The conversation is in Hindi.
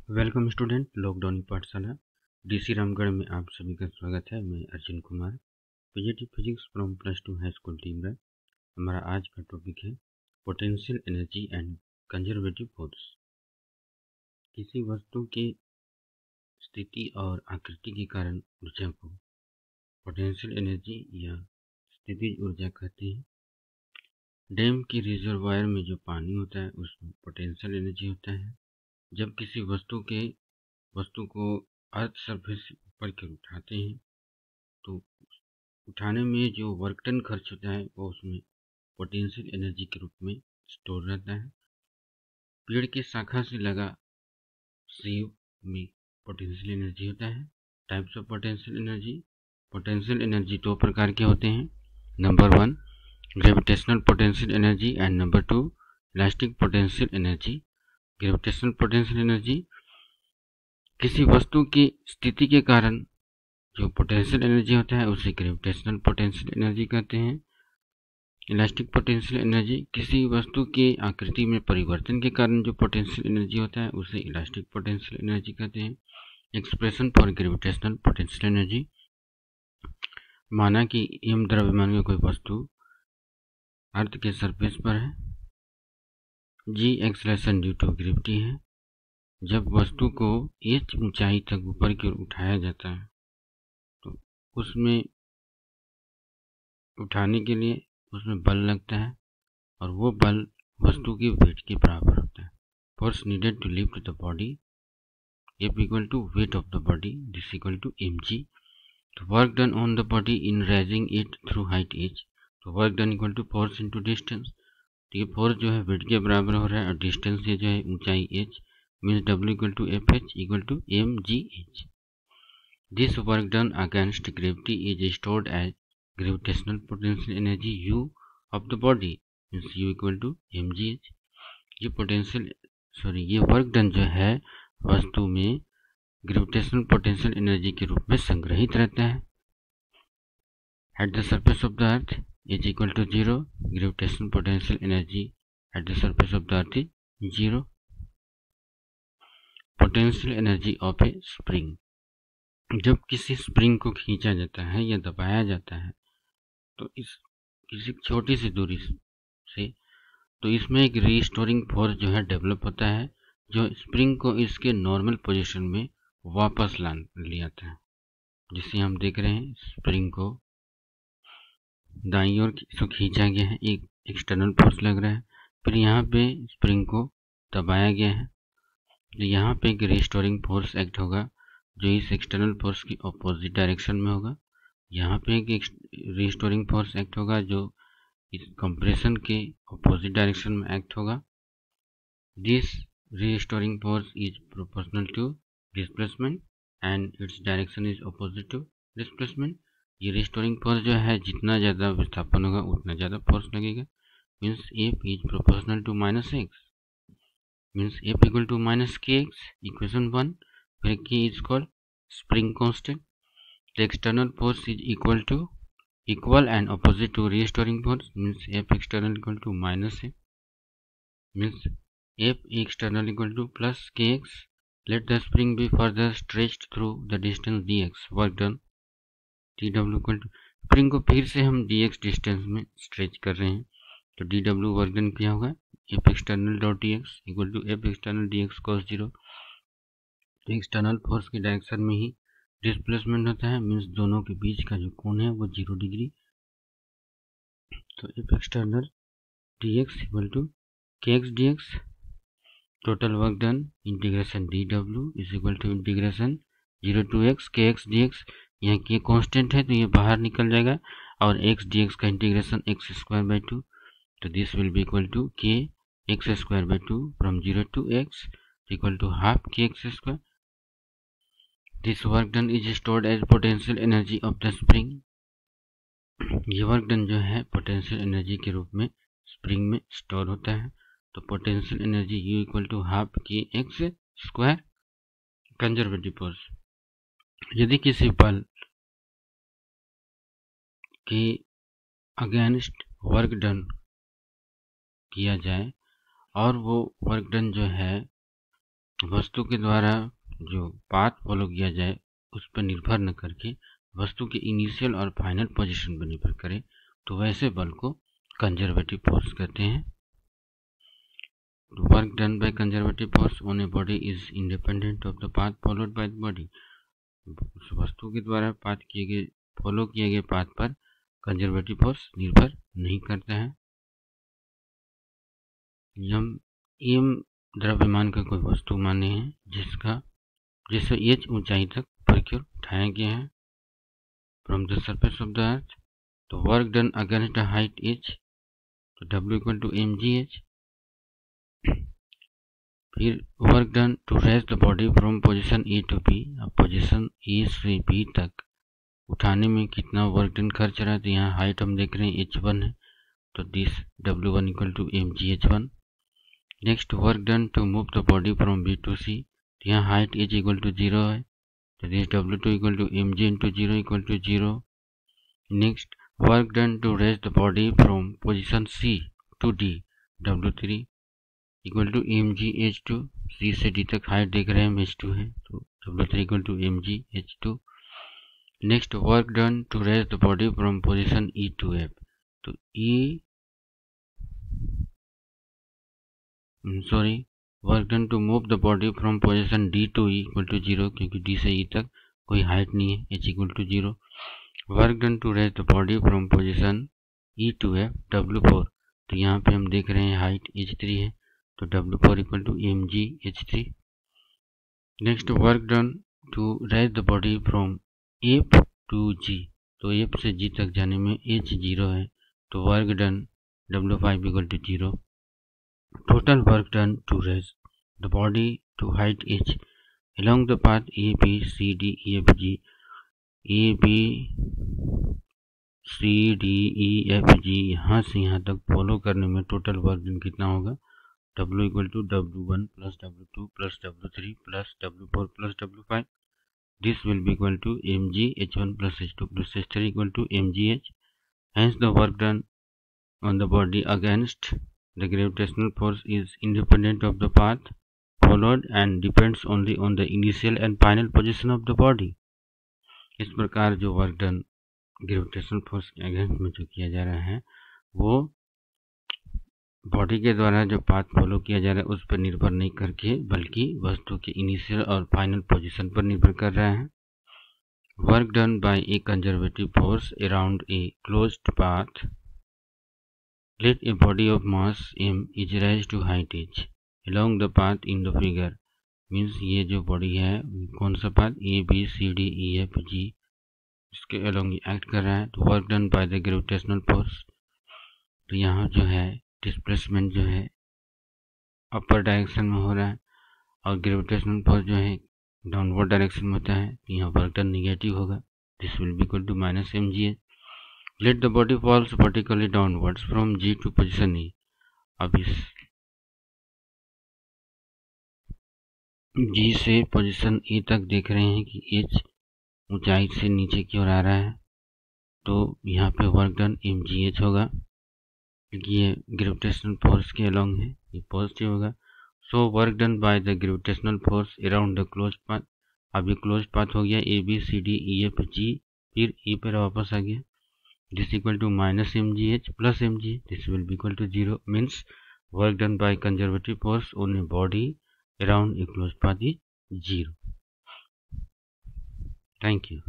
वेलकम स्टूडेंट, लॉकडाउन पाठशाला डीसी रामगढ़ में आप सभी का स्वागत है। मैं Arjun Kumar, PGT physics from +2 high school Timra. हमारा आज का टॉपिक है potential energy and conservative force. किसी वस्तु की स्थिति और आकृति के कारण ऊर्जा को पोटेंशियल एनर्जी या स्थितिज ऊर्जा कहते हैं। डैम की रिजर्वायर में जो पानी होता है उसमें पोटेंशियल एनर्जी होता है। जब किसी वस्तु को अर्थ सरफेस से ऊपर की ओर उठाते हैं तो उठाने में जो वर्क डन खर्च होता है वो उसमें पोटेंशियल एनर्जी के रूप में स्टोर रहता है। पेड़ की शाखा से लगा सेव में पोटेंशियल एनर्जी होता है। टाइप्स ऑफ पोटेंशियल एनर्जी दो प्रकार के होते हैं। Number 1 gravitational potential energy and number 2 elastic potential energy. Gravitational potential energy किसी वस्तु की स्थिति के कारण जो पोटेंशियल एनर्जी होता है उसे ग्रेविटेशनल पोटेंशियल एनर्जी कहते हैं। इलास्टिक पोटेंशियल एनर्जी किसी वस्तु की आकृति में परिवर्तन के कारण जो पोटेंशियल एनर्जी होता है उसे इलास्टिक पोटेंशियल एनर्जी कहते हैं। Expression for gravitational potential energy, माना कि m द्रव्यमान में कोई वस्तु अर्थ के सरफेस पर है, g acceleration due to gravity है। जब वस्तु को h ऊंचाई तक ऊपर की ओर उठाया जाता है तो उसमें उठाने के लिए उसमें बल लगता है और वो बल वस्तु की वेट के बराबर होता है। Force needed to lift the body F equal to weight of the body, this equal to mg. The work done on the body in raising it through height h, तो work done equal to force into distance. तो ये फोर्स जो है वेट के बराबर हो रहा है और डिस्टेंस ये जो है ऊंचाई h, means W equal to F H equal to M G H. This work done against gravity is stored as gravitational potential energy U of the body, means U equal to M G H. ये वर्क डन जो है वस्तु में ग्रेविटेशनल पोटेंशियल एनर्जी के रूप में संग्रहित रहता है। At the surface of the earth is equal to 0, gravitational potential energy at the surface of the earth is 0। Potential energy of a spring, जब किसी स्प्रिंग को खींचा जाता है या दबाया जाता है तो किसी छोटी सी दूरी से तो इसमें एक रीस्टोरिंग फोर्स जो है डेवलप होता है जो स्प्रिंग को इसके नॉर्मल पोजीशन में वापस ले आता है। जिसे हम देख रहे हैं स्प्रिंग को दाईं ओर खींचा गया है, एक एक्सटर्नल फोर्स लग रहा है, फिर यहाँ पे स्प्रिंग को दबाया गया है तो यहाँ पे एक रीस्टोरिंग फोर्स एक्ट होगा जो इस एक्सटर्नल फोर्स की अपोजिट डायरेक्शन में होगा। यहाँ पे एक रीस्टोरिंग फोर्स एक्ट होगा जो इस कंप्रेशन के अपोजिट डायरेक्शन में एक्ट होगा। This restoring force is proportional to displacement and its direction is opposite to displacement. ये रिस्टोरिंग फोर्स जो है जितना ज़्यादा विस्थापन होगा उतना ज़्यादा फोर्स लगेगा। Means F is proportional to minus X, means F equal to minus K X, equation 1। फिर K is called spring constant. The external force is equal and opposite to restoring force, means F external equal to minus A, means F external equal to plus K X. Let the spring be further stretched through the distance D X, work done dw equal to, spring को फिर से हम dx डिस्टेंस में स्ट्रेच कर रहे हैं तो dw वर्क डन क्या होगा, F external dot dx equal to F external dx cos 0। तो एक्सटर्नल फोर्स की डायरेक्शन में ही डिस्प्लेसमेंट होता है, मीन्स दोनों के बीच का जो कोण है वो 0 डिग्री। तो F external dx equal to kx dx। Total work done integration dw is equal to integration 0 to x kx dx। यहाँ के कांस्टेंट है तो ये बाहर निकल जाएगा और x dx का इंटीग्रेशन x स्क्वायर बाई 2, तो this will be equal to k x square by 2 from 0 to x equal to half K X square. This work done is stored as potential energy of the spring. ये वर्क डन जो है पोटेंशियल एनर्जी के रूप में स्प्रिंग में स्टोर होता है। तो potential energy U equal to half K X square. Conservative force, यदि किसी बल के अगेंस्ट वर्क डन किया जाए और वो वर्क डन जो है वस्तु के द्वारा जो पाथ फॉलो किया जाए उस पर निर्भर न करके वस्तु के इनिशियल और फाइनल पोजीशन पर निर्भर करे तो वैसे बल को कंजर्वेटिव फोर्स कहते हैं। Work done by conservative force on a body is independent of the path followed by the body. उस वस्तु के द्वारा फॉलो किए गए पाथ पर कंजर्वेटिव फोर्स निर्भर नहीं करता है। एम द्रव्यमान का कोई वस्तु माने है जिसे h ऊंचाई तक पर की ओर उठाया गया है from the surface of the earth. तो work done against the height h, तो W इक्वल टू mgh। फिर work done to raise the body from position A to B, अब पोजीशन A से B तक उठाने में कितना वर्क डन खर्च रहा है, तो यहाँ हाइट हम देख रहे हैं h1 है, तो this W1 equal to mgh1। Next work done to move the body from B to C, तो यहाँ हाइट h इक्वल टू 0 है, तो this W2 equal to mg into 0 equal to 0। Next work done to raise the body from position C to D, W3 equal to mgh2, C से D तक हाइट देख रहे हैं हम h2 है, तो W3 equal to mgh2। Next work done to raise the body from position E to F, तो work done to move the body from position D to E equal to 0, क्योंकि D से E तक कोई हाइट नहीं है, h equal to 0। Work done to raise the body from position E to F, W4, तो यहाँ पे हम देख रहे हैं हाइट h3 है, तो W4 equal to mgh3। Next work done to raise the body from F to G, तो F से G तक जाने में h 0 है, तो work done W5 equal to 0। Total work done to raise the body to height h along the path A, B, C, D, E, F, G, A, B, C, D, E, F, G, यहाँ से यहाँ तक फॉलो करने में टोटल वर्क डन कितना होगा, W equal to W1 plus W2 plus W3 plus W4 plus W5। This will be equal to mgh1 plus h2 plus h3 equal to mgh। Hence the work done on the body against the gravitational force is independent of the path followed and depends only on the initial and final position of the body। इस प्रकार जो वर्क डन ग्रेविटेशनल फोर्स के अगेंस्ट में जो किया जा रहा है वो बॉडी के द्वारा जो पाथ फॉलो किया जा रहा है उस पर निर्भर नहीं करके बल्कि वस्तु के इनिशियल और फाइनल पोजीशन पर निर्भर कर रहा है। Work done by A conservative force around a closed path, let a body of mass m is raised to height h along the path in the figure, means ये जो बॉडी है कौन सा path A, B, C, D, E, F, G इसके अलोंग एक्ट कर रहा है। तो work done by the gravitational force, तो यहाँ जो है डिस्प्लेसमेंट जो है अपर डायरेक्शन में हो रहा है और ग्रेविटेशनल फोर्स जो है डाउनवर्ड डायरेक्शन में होता है, तो यहाँ वर्क डन निगेटिव होगा, this will be equal to minus mgh। Let the body falls vertically downwards from G to position E, अब इस G से पोजीशन E तक देख रहे हैं कि H ऊंचाई से नीचे की ओर आ रहा है, तो यहाँ पे वर्क डन mgh होगा क्योंकि ये ग्रेविटेशनल फोर्स के अलोंग है, ये पॉजिटिव होगा। So work done by the gravitational force around the closed path, अब ये क्लोज्ड पाथ हो गया A, B, C, D, E, F, G, फिर E पर वापस आ गया, this equal to minus mgh plus mg, this will be equal to 0, means work done by conservative force on a body around a closed path is 0. Thank you.